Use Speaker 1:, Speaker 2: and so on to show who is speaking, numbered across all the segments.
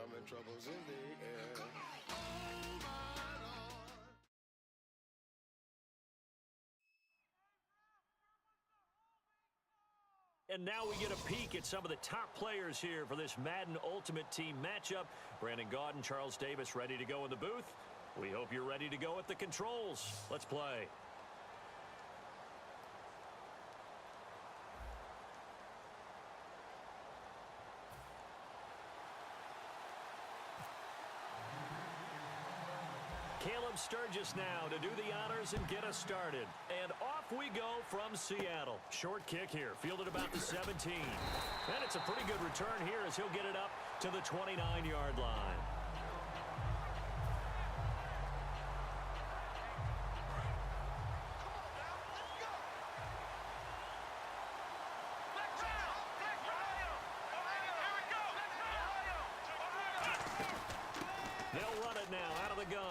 Speaker 1: coming, troubles in the air.
Speaker 2: And now we get a peek at some of the top players here for this Madden Ultimate Team matchup. Brandon Gaudin, Charles Davis ready to go in the booth. We hope you're ready to go at the controls. Let's play. Caleb Sturgis now to do the honors and get us started. And off we go from Seattle. Short kick here, fielded about the 17. And it's a pretty good return here as he'll get it up to the 29-yard line. They'll run it now out of the gun.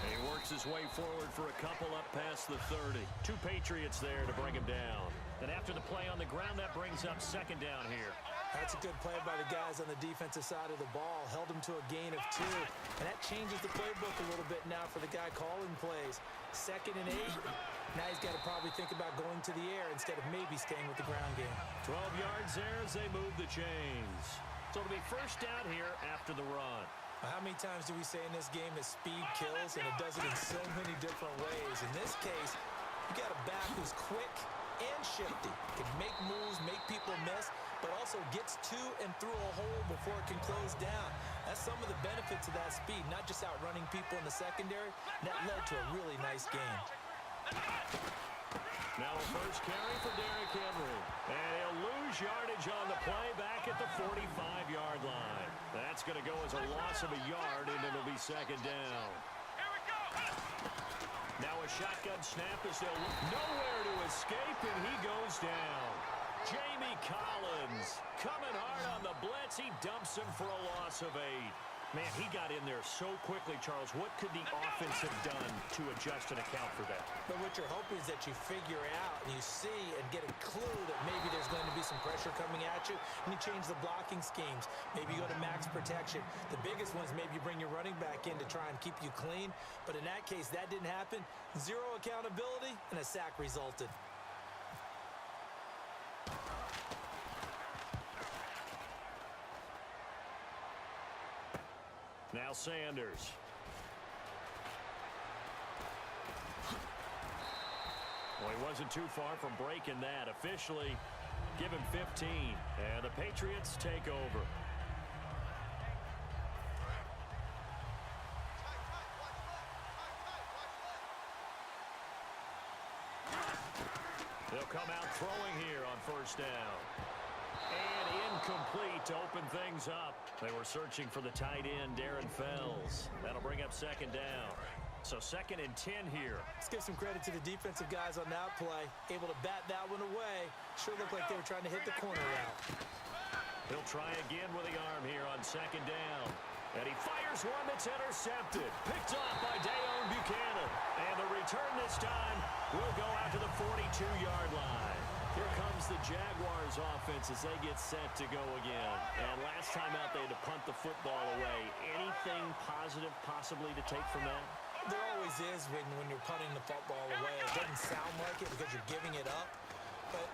Speaker 2: He works his way forward for a couple up past the 30. Two Patriots there to bring him down. And after the play on the ground, that brings up second down here.
Speaker 3: That's a good play by the guys on the defensive side of the ball. Held him to a gain of 2. And that changes the playbook a little bit now for the guy calling plays. 2nd and 8. Now he's got to probably think about going to the air instead of maybe staying with the ground game.
Speaker 2: 12 yards there as they move the chains. So it'll be first down here after the run.
Speaker 3: How many times do we say in this game that speed kills, and it does it in so many different ways? In this case, you got a back who's quick and shifty, can make moves, make people miss, but also gets to and through a hole before it can close down. That's some of the benefits of that speed, not just outrunning people in the secondary. That led to a really nice game.
Speaker 2: Now a first carry for Derrick Henry. And he'll lose yardage on the play back at the 45-yard line. That's going to go as a loss of a yard, and it'll be second down.
Speaker 4: Here we go.
Speaker 2: Now a shotgun snap as they'll look nowhere to escape, and he goes down. Jamie Collins coming hard on the blitz. He dumps him for a loss of 8. Man, he got in there so quickly, Charles. What could the offense have done to adjust and account for that?
Speaker 3: But what you're hoping is that you figure out and you see and get a clue that maybe there's going to be some pressure coming at you, and you change the blocking schemes. Maybe you go to max protection. The biggest one is maybe you bring your running back in to try and keep you clean. But in that case, that didn't happen. 0 accountability, and a sack resulted.
Speaker 2: Now Sanders. Well, he wasn't too far from breaking that. Officially, give him 15. And the Patriots take over. They'll come out throwing here on first down. And incomplete to open things up. They were searching for the tight end, Darren Fells. That'll bring up second down. So 2nd and 10 here.
Speaker 3: Let's give some credit to the defensive guys on that play. Able to bat that one away. Sure looked like they were trying to hit the corner route.
Speaker 2: He'll try again with the arm here on second down. And he fires one that's intercepted. Picked off by Dayon Buchanan. And the return this time will go out to the 42-yard line. Here comes the Jaguars offense as they get set to go again. And last time out, they had to punt the football away. Anything positive possibly to take from that?
Speaker 3: There always is when you're punting the football away. It doesn't sound like it because you're giving it up. But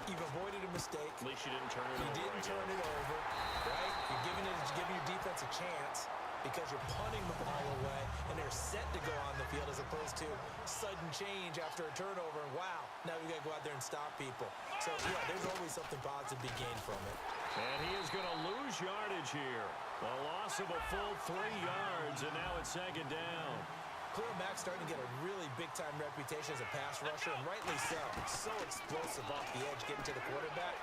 Speaker 3: you've avoided a mistake.
Speaker 2: At least you didn't turn it over.
Speaker 3: You didn't turn it over, right? You're giving your defense a chance because you're punting the ball away, and they're set to go on the field as opposed to sudden change after a turnover. And wow, now we got to go out there and stop people. So, yeah, there's always something positive to be gained from it.
Speaker 2: And he is going to lose yardage here. A loss of a full 3 yards, and now it's second down.
Speaker 3: Khalil Mack's starting to get a really big-time reputation as a pass rusher, and rightly so. So explosive off the edge getting to the quarterback.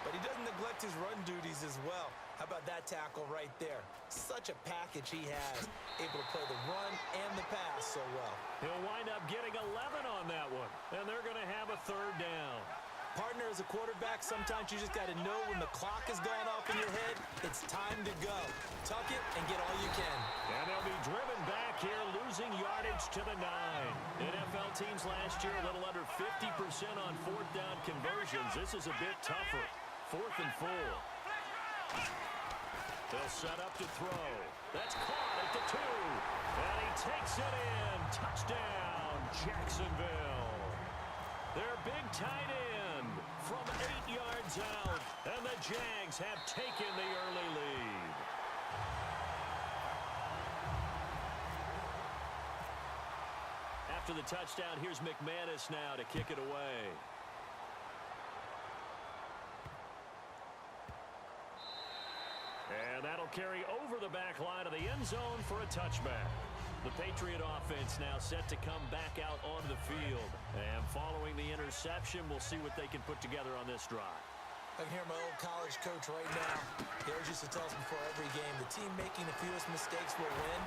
Speaker 3: But he doesn't neglect his run duties as well. How about that tackle right there? Such a package he has. Able to play the run and the pass so well.
Speaker 2: He'll wind up getting 11 on that one. And they're going to have a third down.
Speaker 3: Partner, as a quarterback, sometimes you just got to know when the clock has gone off in your head, it's time to go. Tuck it and get all you can.
Speaker 2: And they'll be driven back here, losing yardage to the 9. NFL teams last year a little under 50% on fourth down conversions. This is a bit tougher. 4th and 4. He'll set up to throw. That's caught at the 2. And he takes it in. Touchdown, Jacksonville. Their big tight end from 8 yards out. And the Jags have taken the early lead. After the touchdown, here's McManus now to kick it away. And that'll carry over the back line of the end zone for a touchback. The Patriot offense now set to come back out onto the field. And following the interception, we'll see what they can put together on this drive.
Speaker 3: I can hear my old college coach right now. He always used to tell us before every game, the team making the fewest mistakes will win.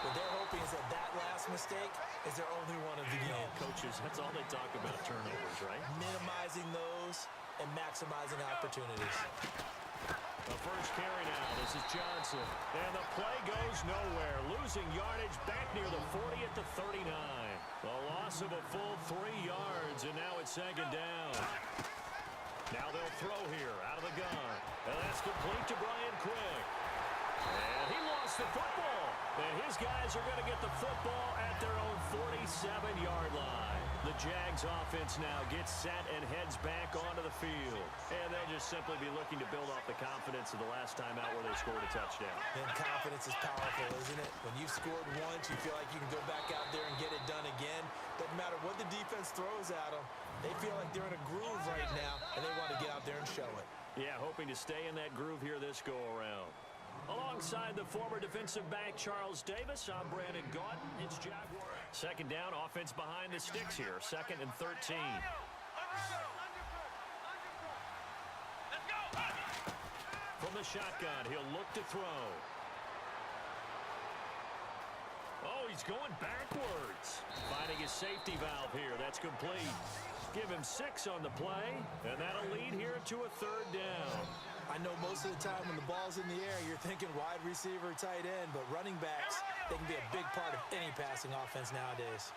Speaker 3: What they're hoping is that that last mistake is their only one of the game.
Speaker 2: Coaches, that's all they talk about, turnovers, right?
Speaker 3: Minimizing those and maximizing opportunities.
Speaker 2: The first carry now. This is Johnson. And the play goes nowhere. Losing yardage back near the 40 at the 39. A loss of a full 3 yards, and now it's second down. Now they'll throw here out of the gun. And that's complete to Brian Quick. And he lost the football. And his guys are going to get the football at their own 47-yard line. The Jags offense now gets set and heads back onto the field. And they'll just simply be looking to build off the confidence of the last time out where they scored a touchdown.
Speaker 3: And confidence is powerful, isn't it? When you've scored once, you feel like you can go back out there and get it done again. Doesn't matter what the defense throws at them. They feel like they're in a groove right now, and they want to get out there and show it.
Speaker 2: Yeah, hoping to stay in that groove here this go-around. Alongside the former defensive back Charles Davis, I'm Brandon Gaudin. It's Jaguar. Second down, offense behind the sticks here. 2nd and 13. From the shotgun, he'll look to throw. Oh, he's going backwards. Finding his safety valve here. That's complete. Give him 6 on the play, and that'll lead here to a 3rd down.
Speaker 3: I know most of the time when the ball's in the air, you're thinking wide receiver, tight end, but running backs, they can be a big part of any passing offense nowadays.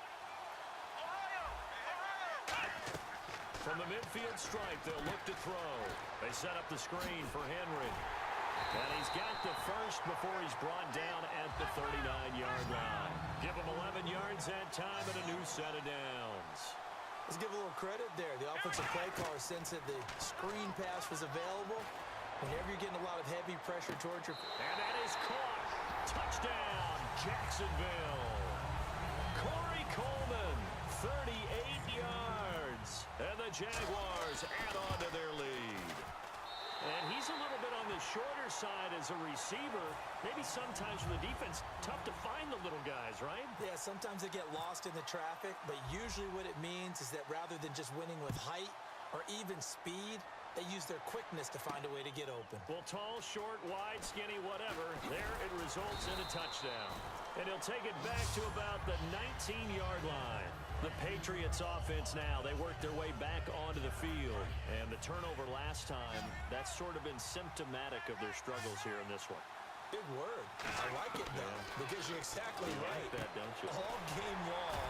Speaker 2: From the midfield stripe, they'll look to throw. They set up the screen for Henry. And he's got the first before he's brought down at the 39-yard line. Give him 11 yards that time and a new set of downs.
Speaker 3: Let's give a little credit there. The offensive play caller sensed that the screen pass was available. Whenever you're getting a lot of heavy pressure towards your...
Speaker 2: And that is caught. Touchdown, Jacksonville. Corey Coleman, 38 yards. And the Jaguars add on to their lead. And he's a little bit on the shorter side as a receiver. Maybe sometimes for the defense, tough to find the little guys, right?
Speaker 3: Yeah, sometimes they get lost in the traffic, but usually what it means is that rather than just winning with height or even speed, they use their quickness to find a way to get open.
Speaker 2: Well, tall, short, wide, skinny, whatever, there it results in a touchdown. And he'll take it back to about the 19-yard line. The Patriots offense now, they work their way back onto the field. And the turnover last time, that's sort of been symptomatic of their struggles here in this one.
Speaker 3: Big word. I like it, though, because you're exactly right.
Speaker 2: You like that, don't you?
Speaker 3: All game long,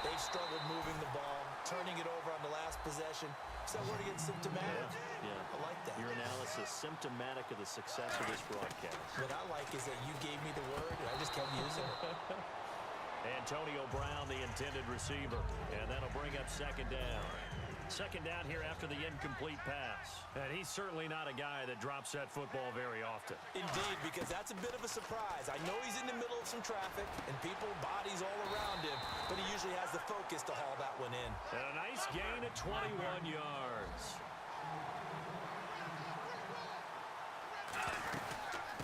Speaker 3: they've struggled moving the ball, turning it over on the last possession. Is that word again, symptomatic?
Speaker 2: Yeah.
Speaker 3: I like that.
Speaker 2: Your analysis, symptomatic of the success of this broadcast.
Speaker 3: What I like is that you gave me the word, and I just kept using it.
Speaker 2: Antonio Brown, the intended receiver. And that'll bring up 2nd down. 2nd down here after the incomplete pass. And he's certainly not a guy that drops that football very often.
Speaker 3: Indeed, because that's a bit of a surprise. I know he's in the middle of some traffic and people, bodies all around him, but he usually has the focus to haul that one in.
Speaker 2: And a nice gain of 21 yards.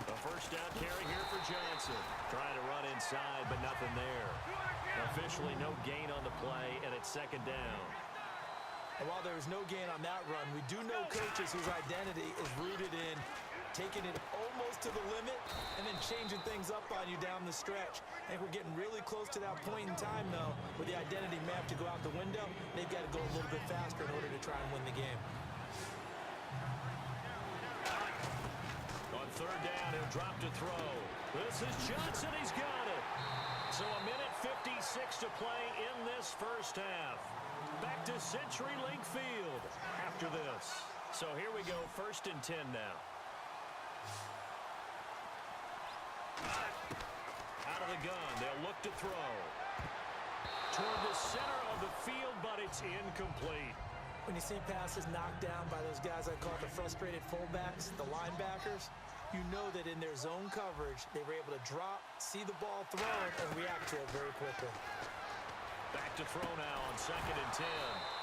Speaker 2: The first down carry here for Johnson. Trying to run inside, but nothing there. Officially no gain on the play, and it's 2nd down.
Speaker 3: And while there was no gain on that run, we do know coaches whose identity is rooted in taking it almost to the limit and then changing things up on you down the stretch. I think we're getting really close to that point in time, though, where the identity may have to go out the window. They've got to go a little bit faster in order to try and win the game.
Speaker 2: On 3rd down, he'll drop to throw. This is Johnson. He's got it. So a minute 56 to play in this first half. Back to CenturyLink Field after this. So here we go, 1st and 10 now. Out of the gun, they'll look to throw. Toward the center of the field, but it's incomplete.
Speaker 3: When you see passes knocked down by those guys I call the frustrated fullbacks, the linebackers, you know that in their zone coverage, they were able to drop, see the ball thrown, and react to it very quickly.
Speaker 2: Back to throw now on 2nd and 10.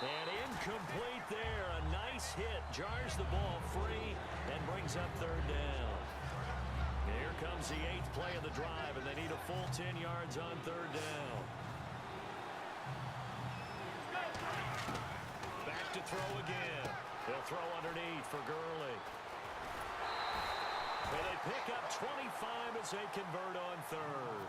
Speaker 2: And incomplete there. A nice hit. Jars the ball free and brings up 3rd down. Here comes the 8th play of the drive, and they need a full 10 yards on 3rd down. Back to throw again. They'll throw underneath for Gurley. And they pick up 25 as they convert on 3rd.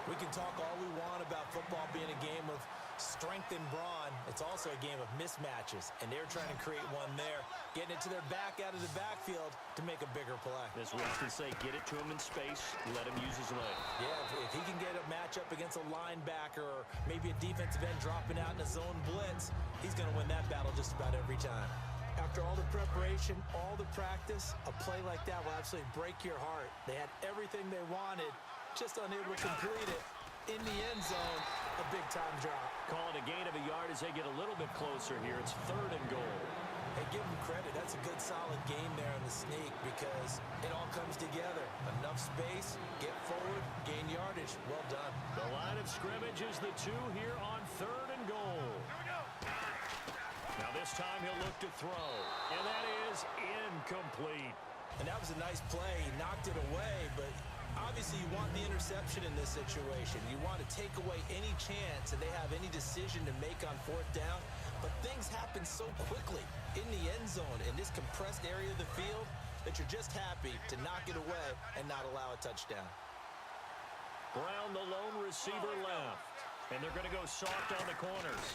Speaker 3: We can talk all we want about football being a game of strength and brawn. It's also a game of mismatches, and they're trying to create one there, getting it to their back out of the backfield to make a bigger play.
Speaker 2: As we often say, get it to him in space, let him use his leg.
Speaker 3: Yeah, if he can get a matchup against a linebacker or maybe a defensive end dropping out in a zone blitz, he's going to win that battle just about every time. After all the preparation, all the practice, a play like that will absolutely break your heart. They had everything they wanted, just unable to complete it. In the end zone, a big-time drop.
Speaker 2: Call it a gain of a yard as they get a little bit closer here. It's 3rd and goal.
Speaker 3: Hey, give them credit. That's a good, solid game there in the sneak because it all comes together. Enough space, get forward, gain yardage. Well done.
Speaker 2: The line of scrimmage is the 2 here on 3rd and goal. Now this time he'll look to throw, and that is incomplete.
Speaker 3: And that was a nice play. He knocked it away, but obviously you want the interception in this situation. You want to take away any chance that they have any decision to make on 4th down, but things happen so quickly in the end zone in this compressed area of the field that you're just happy to knock it away and not allow a touchdown.
Speaker 2: Brown, the lone receiver, left, and they're going to go soft on the corners.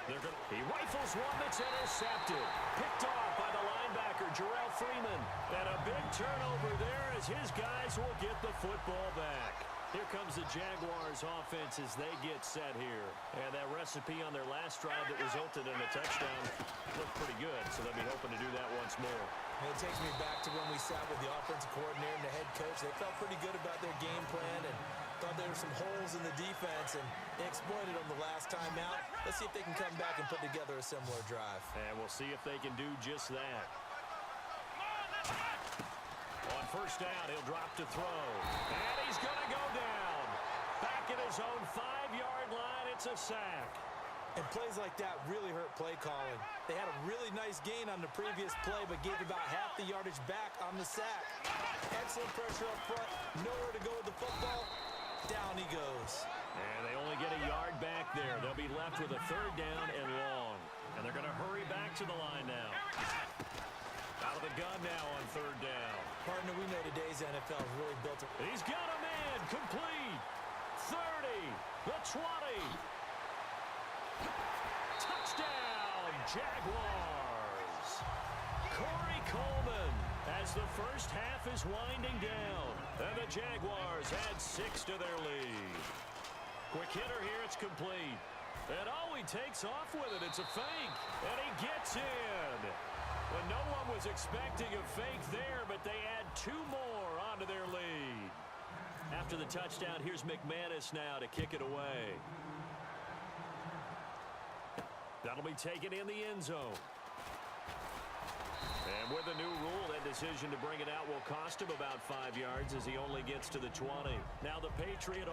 Speaker 2: He rifles one that's intercepted. Picked off by the linebacker, Jarrell Freeman. And a big turnover there as his guys will get the football back. Here comes the Jaguars offense as they get set here. And that recipe on their last drive that resulted in a touchdown looked pretty good, so they'll be hoping to do that once more.
Speaker 3: And it takes me back to when we sat with the offensive coordinator and the head coach. They felt pretty good about their game plan and thought there were some holes in the defense, and they exploited them the last time out. Let's see if they can come back and put together a similar drive.
Speaker 2: And we'll see if they can do just that. On 1st down, he'll drop to throw. And he's going to go down. Back at his own 5-yard line, it's a sack.
Speaker 3: And plays like that really hurt play calling. They had a really nice gain on the previous play, but gave about half the yardage back on the sack. Excellent pressure up front. Nowhere to go with the football. Down he goes.
Speaker 2: And they only get a yard back there. They'll be left with a 3rd down and long. And they're going to hurry back to the line now. Out of the gun now on 3rd down.
Speaker 3: Partner, we know today's NFL is really built to...
Speaker 2: He's got him in. Complete. 30. The 20. Touchdown, Jaguars. Corey Coleman as the first half is winding down. And the Jaguars add 6 to their lead. Quick hitter here, it's complete. And oh, he takes off with it. It's a fake. And he gets in. When no one was expecting a fake there, but they add 2 more onto their lead. After the touchdown, here's McManus now to kick it away. That'll be taken in the end zone. And with the new rule, that decision to bring it out will cost him about 5 yards as he only gets to the 20. Now the Patriot